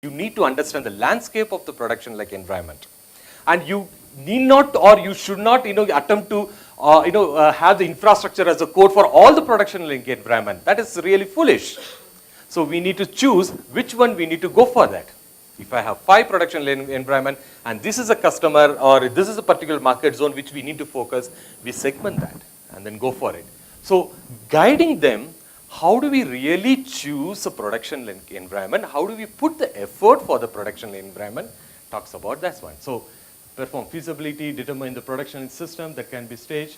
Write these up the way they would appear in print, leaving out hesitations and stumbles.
You need to understand the landscape of the production like environment. And you need not or you should not attempt to have the infrastructure as a code for all the production link environment. That is really foolish. So we need to choose which one we need to go for that. If I have 5 production lane environment and this is a customer or this is a particular market zone which we need to focus, we segment that and then go for it. So guiding them, how do we really choose a production link environment? How do we put the effort for the production lane environment? Talks about that one. So perform feasibility, determine the production system that can be staged,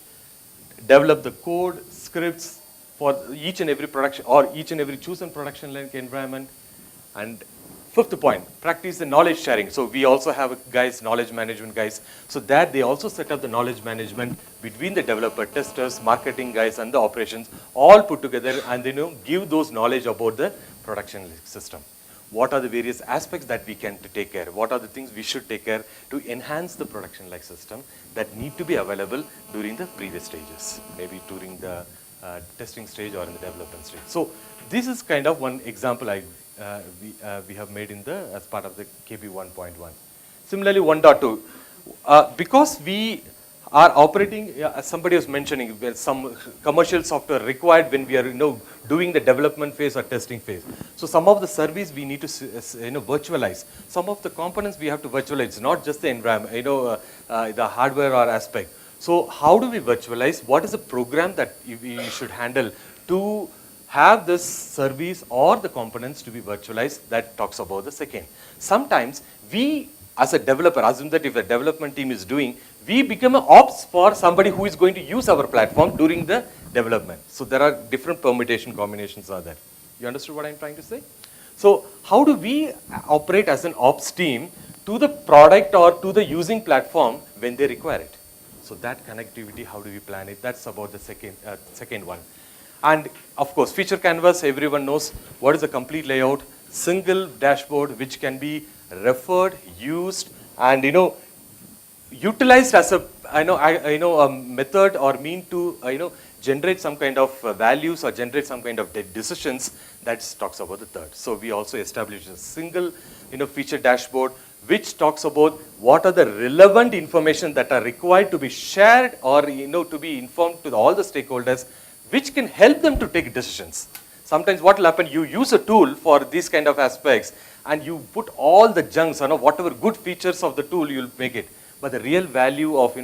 develop the code, scripts for each and every production or each and every chosen production link environment. And fifth point, practice the knowledge sharing. So we also have guys, knowledge management guys. So that they also set up the knowledge management between the developer, testers, marketing guys and the operations all put together and give those knowledge about the production system. What are the various aspects that we can take care of? What are the things we should take care to enhance the production like system that need to be available during the previous stages, maybe during the testing stage or in the development stage. So this is kind of one example we have made in the as part of the KB 1.1. Similarly, 1.2, because we are operating, as somebody was mentioning, some commercial software required when we are doing the development phase or testing phase. So some of the service we need to virtualize. Some of the components we have to virtualize, not just the environment, the hardware or aspect. So how do we virtualize? What is the program that we should handle to have this service or the components to be virtualized? That talks about the second. Sometimes we as a developer, assume that if the development team is doing, we become an ops for somebody who is going to use our platform during the development. So there are different permutation combinations are there. You understood what I'm trying to say? So how do we operate as an ops team to the product or to the using platform when they require it? So that connectivity, how do we plan it? That's about the second one. And of course, feature canvas, everyone knows what is the complete layout, single dashboard which can be referred, used, and utilized as a method or mean to generate some kind of values or generate some kind of decisions. That talks about the third. So we also established a single feature dashboard which talks about what are the relevant information that are required to be shared or to be informed to all the stakeholders, which can help them to take decisions. Sometimes what will happen, you use a tool for these kind of aspects and you put all the junks, whatever good features of the tool, you'll make it. But the real value of,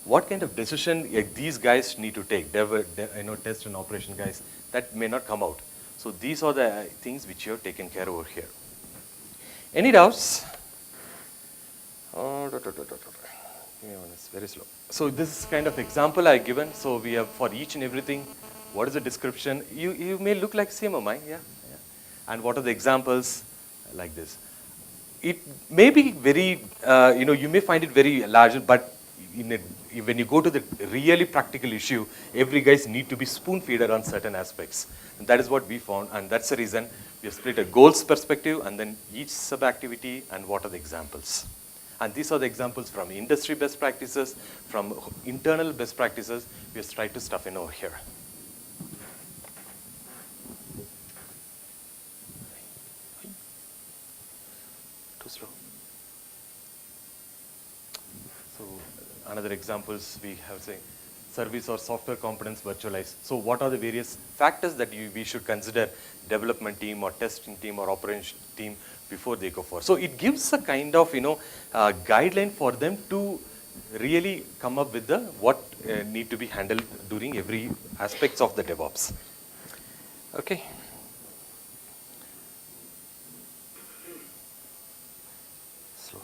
what kind of decision these guys need to take, test and operation guys, that may not come out. So these are the things which you have taken care over here. Any doubts? It's very slow. So this is kind of example I've given. So we have for each and everything, what is the description? You may look like same of mine, yeah. And what are the examples like this? It may be very, you may find it very large, but when you go to the really practical issue, every guys need to be spoon feeder on certain aspects. And that is what we found, and that's the reason we have split a goals perspective and then each sub activity and what are the examples. And these are the examples from industry best practices, from internal best practices. We have tried to stuff in over here. Too slow. So another examples we have say service or software components virtualized. So what are the various factors that we should consider development team or testing team or operation team before they go for? So it gives a kind of guideline for them to really come up with the what need to be handled during every aspects of the DevOps. Okay. Slow.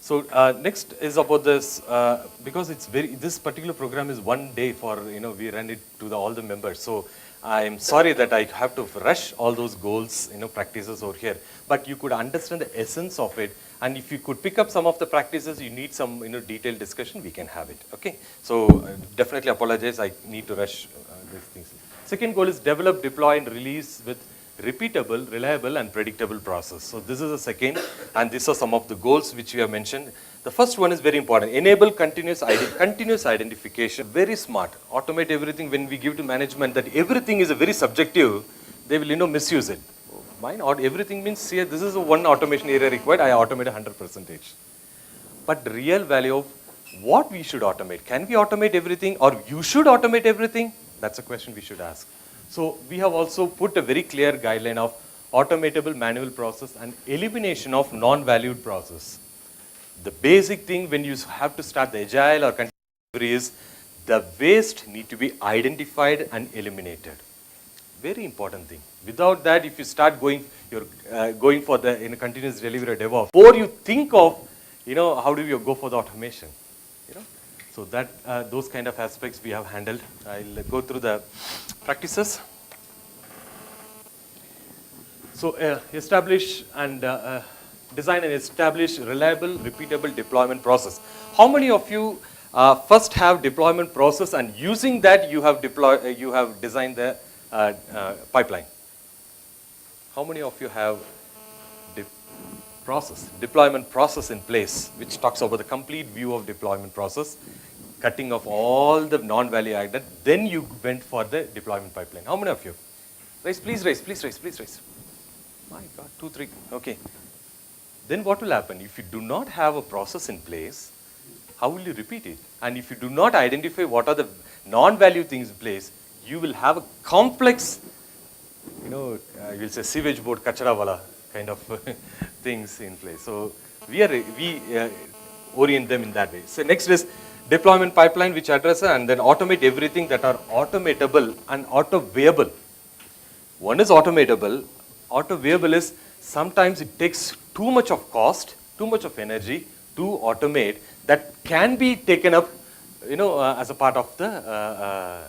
So next is about this, because it's this particular program is one day for, we run it to all the members. So I'm sorry that I have to rush all those goals, practices over here, but you could understand the essence of it. And if you could pick up some of the practices, you need some, detailed discussion, we can have it, okay? So definitely apologize, I need to rush these things. Second goal is develop, deploy, and release with repeatable, reliable, and predictable process. So this is the second, and these are some of the goals which we have mentioned. The first one is very important. Enable continuous identification. Very smart. Automate everything. When we give to management that everything is a very subjective, they will, misuse it. Mine, or everything means, see, this is one automation area required, I automate 100%. But the real value of what we should automate, can we automate everything or you should automate everything? That's a question we should ask. So we have also put a very clear guideline of automatable manual process and elimination of non-valued process. The basic thing when you have to start the agile or continuous delivery is the waste need to be identified and eliminated. Very important thing. Without that, if you start going, you're going for the continuous delivery or DevOps, or you think of, how do you go for the automation? So that those kind of aspects we have handled. I'll go through the practices. So establish and design and establish reliable, repeatable deployment process. How many of you first have deployment process and using that you have designed the pipeline? How many of you have deployment process in place, which talks about the complete view of deployment process, cutting off all the non-value added, then you went for the deployment pipeline? How many of you? Raise, please raise, please raise, please raise. My God, 2, 3, okay. Then what will happen? If you do not have a process in place, how will you repeat it? And if you do not identify what are the non-value things in place, you will have a complex, you'll say sewage board, kachara wala kind of things in place. So we orient them in that way. So next is deployment pipeline, which addresses and then automate everything that are automatable and auto-viable. One is automatable. Auto-viable is sometimes it takes too much of cost, too much of energy to automate that can be taken up, as a part of the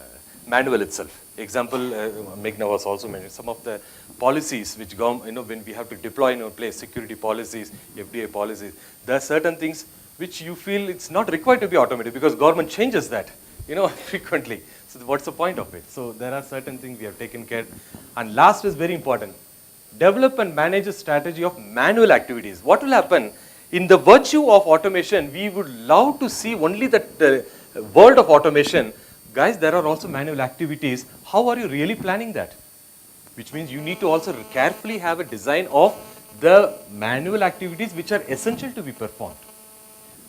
manual itself. Example, Meghna was also mentioned, some of the policies which go, when we have to deploy in a place, security policies, FDA policies, there are certain things which you feel it's not required to be automated because government changes that, frequently. So what's the point of it? So there are certain things we have taken care. And last is very important. Develop and manage a strategy of manual activities. What will happen? In the virtue of automation, we would love to see only the world of automation. Guys, there are also manual activities. How are you really planning that? Which means you need to also carefully have a design of the manual activities which are essential to be performed.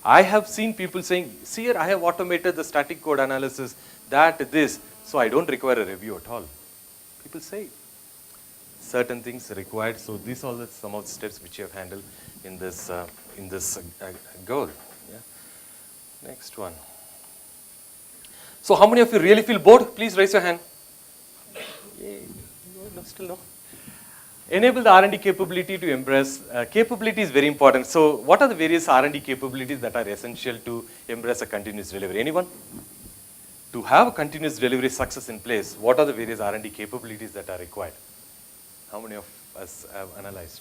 I have seen people saying, see here, I have automated the static code analysis, this, so I don't require a review at all. People say certain things required. So these are some of the steps which you have handled in this goal. Yeah. Next one. So how many of you really feel bored? Please raise your hand. Yay. No, still no. Enable the R&D capability to embrace. Capability is very important. So what are the various R&D capabilities that are essential to embrace a continuous delivery? Anyone? To have a continuous delivery success in place, what are the various R&D capabilities that are required? How many of us have analyzed?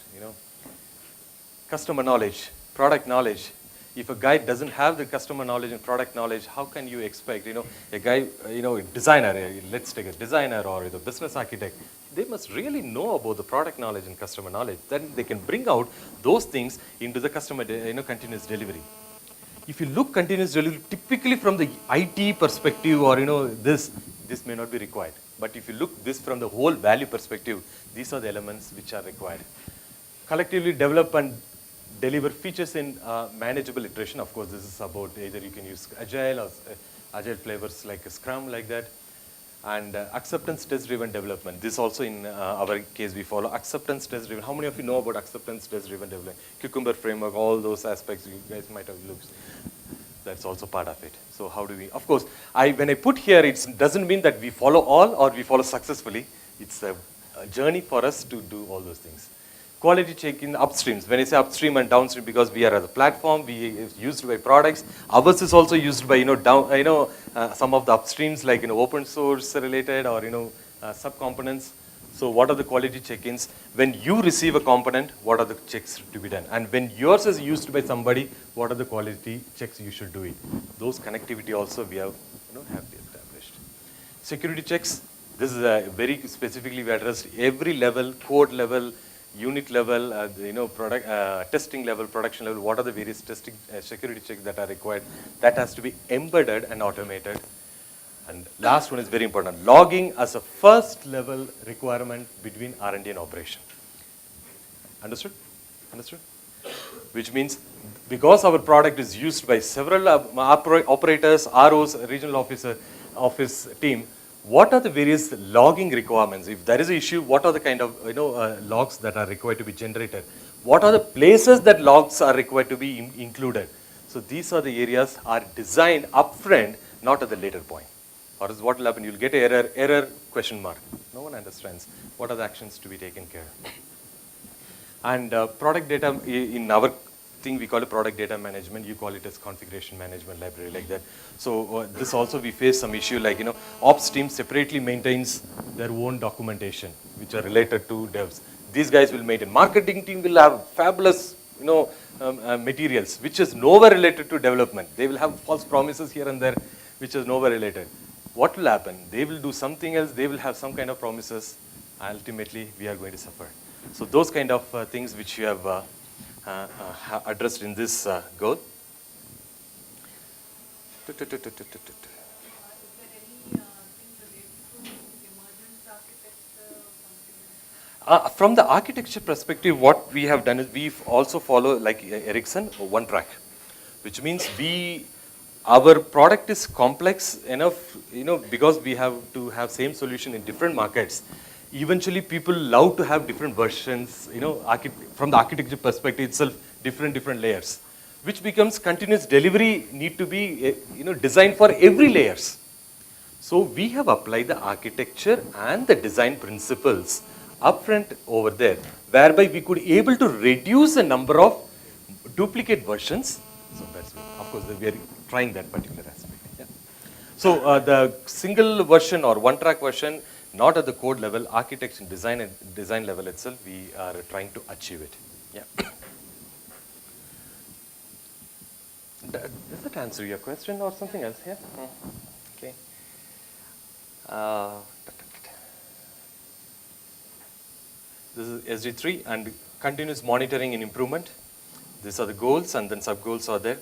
Customer knowledge, product knowledge. If a guy doesn't have the customer knowledge and product knowledge, how can you expect, a guy, a designer, let's take a designer or the business architect, they must really know about the product knowledge and customer knowledge. Then they can bring out those things into the customer, continuous delivery. If you look continuous delivery, typically from the IT perspective or, this may not be required. But if you look this from the whole value perspective, these are the elements which are required. Collectively develop and deliver features in manageable iteration. Of course, this is about either you can use agile or agile flavors like a Scrum like that. And acceptance test driven development. This also in our case we follow acceptance test driven. How many of you know about acceptance test driven development? Cucumber framework, all those aspects you guys might have looked. That's also part of it. So how do we, of course, when I put here, it doesn't mean that we follow all or we follow successfully. It's a journey for us to do all those things. Quality check in upstreams. When I say upstream and downstream, because we are as a platform, we is used by products. Ours is also used by some of the upstreams like open source related or sub-components. So what are the quality check-ins? When you receive a component, what are the checks to be done? And when yours is used by somebody, what are the quality checks you should do it? Those connectivity also we have established. Security checks. This is very specifically we addressed every level, code level, unit level, product testing level, production level. What are the various testing security checks that are required? That has to be embedded and automated. And last one is very important, logging as a first level requirement between R&D and operation. Understood? Understood? Which means because our product is used by several operators, ROs, regional office team, what are the various logging requirements? If there is an issue, what are the kind of logs that are required to be generated? What are the places that logs are required to be included? So these are the areas are designed upfront, not at the later point. Or else what will happen? You'll get an error question mark. No one understands what are the actions to be taken care of. And product data, in our thing we call it product data management, you call it as configuration management library, like that. So this also we face some issue, like ops team separately maintains their own documentation which are related to devs. These guys will maintain. Marketing team will have fabulous materials which is nowhere related to development. They will have false promises here and there which is nowhere related. What will happen? They will do something else, they will have some kind of promises, ultimately we are going to suffer. So those kind of things which you have addressed in this goal. From the architecture perspective, what we have done is we also follow, like Ericsson, one track, which means our product is complex enough, because we have to have same solution in different markets. Eventually, people love to have different versions, from the architecture perspective itself, different layers, which becomes continuous delivery need to be, designed for every layers. So we have applied the architecture and the design principles upfront over there, whereby we could able to reduce the number of duplicate versions. So that's, of course, we are trying that particular aspect. Yeah. So the single version or one track version, not at the code level, architecture and design level itself, we are trying to achieve it. Yeah. Does that answer your question or something else? Yeah. Okay. This is SD3 and continuous monitoring and improvement. These are the goals, and then sub-goals are there.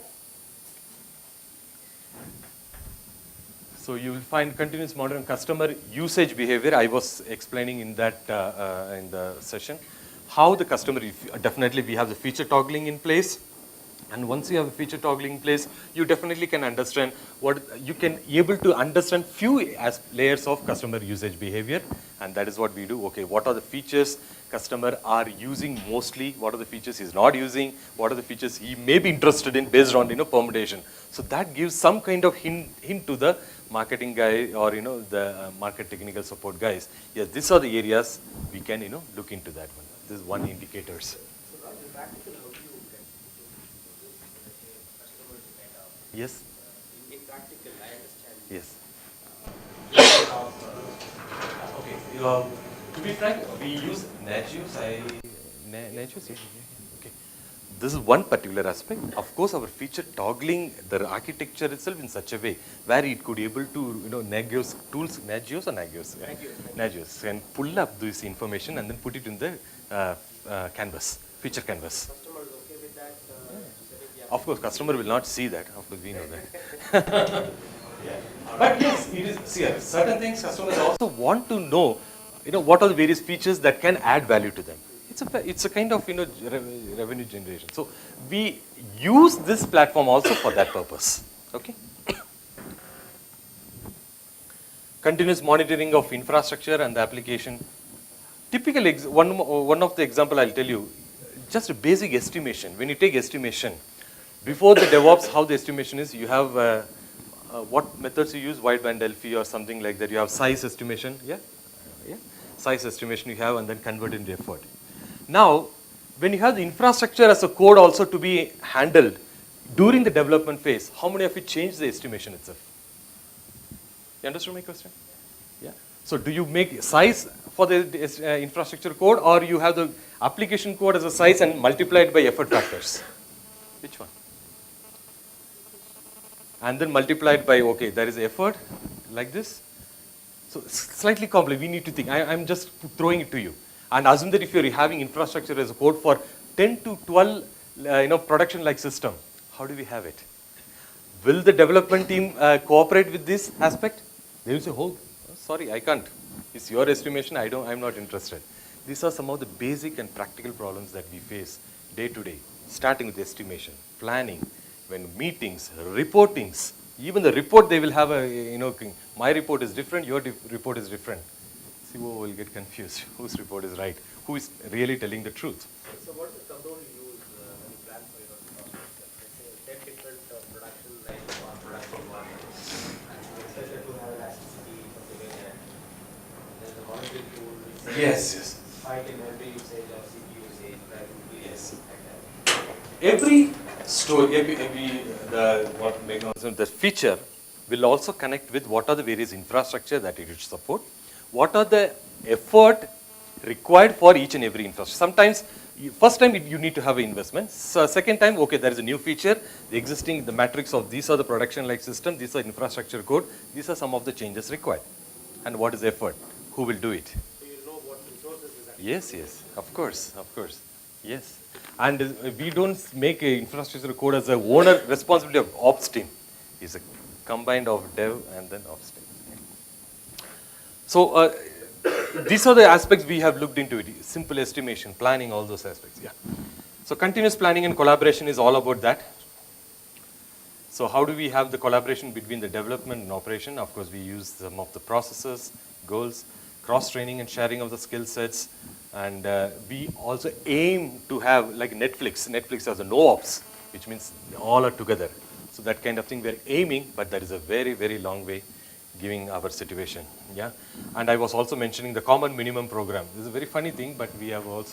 So you will find continuous monitoring customer usage behavior. I was explaining in that in the session how the customer, definitely we have the feature toggling in place. And once you have a feature toggling in place, you definitely can understand what you can able to understand few layers of customer usage behavior, and that is what we do. Okay, what are the features customer are using mostly? What are the features he's not using? What are the features he may be interested in based on permutation? So that gives some kind of hint to the marketing guy or the market technical support guys. Yes, these are the areas we can look into that one. This is one indicators. Yes. In practical, I understand. Yes. Okay. To be frank, we use Nagios. Nagios. Okay. This is one particular aspect. Of course, our feature toggling the architecture itself in such a way where it could able to Nagios tools, Nagios or Nagios? Nagios can pull up this information and then put it in the canvas, feature canvas. Of course, customer will not see that. Of course, we know that. Yeah. But yes, it is. See, certain things customers also want to know. What are the various features that can add value to them. It's a kind of revenue generation. So we use this platform also for that purpose. Okay. Continuous monitoring of infrastructure and the application. Typical one of the example I'll tell you. Just a basic estimation. When you take estimation. Before the DevOps, how the estimation is, you have what methods you use, wideband Delphi or something like that. You have size estimation, yeah? Size estimation you have and then convert into effort. Now, when you have the infrastructure as a code also to be handled during the development phase, how many of you change the estimation itself? You understand my question? Yeah. So do you make size for the infrastructure code, or you have the application code as a size and multiply it by effort factors? Which one? And then multiplied by, okay, there is effort like this. So slightly complex, we need to think. I'm just throwing it to you. And assume that if you're having infrastructure as a code for 10 to 12 production-like system, how do we have it? Will the development team cooperate with this aspect? They will say, oh, sorry, I can't. It's your estimation, I'm not interested. These are some of the basic and practical problems that we face day to day, starting with estimation, planning, when meetings, reportings, even the report they will have my report is different, your report is different. CEO will get confused. Whose report is right? Who is really telling the truth? So what is the compound you use when you plan for your cost structure? Let's say 10 different production lines or production environments, and you expect them to have elasticity, something like that. There's a monitoring tool which says Yes. spike in memory usage or CPU usage, variability, Yes. like that. Every story, what mechanism, the feature will also connect with what are the various infrastructure that it should support, what are the effort required for each and every infrastructure. Sometimes, first time you need to have an investment. So second time, okay, there is a new feature, the matrix of these are the production like system, these are infrastructure code, these are some of the changes required. And what is effort? Who will do it? So you know what resources is actually. Yes, of course, yes. And we don't make a infrastructure code as a owner responsibility of ops team. It's a combined of dev and then ops team. So these are the aspects we have looked into it. Simple estimation, planning, all those aspects, yeah. So continuous planning and collaboration is all about that. So how do we have the collaboration between the development and operation? Of course, we use some of the processes, goals, cross-training and sharing of the skill sets. And we also aim to have, like Netflix has a no-ops, which means all are together. So that kind of thing we're aiming, but that is a very, very long way giving our situation, yeah. And I was also mentioning the common minimum program. This is a very funny thing, but we have also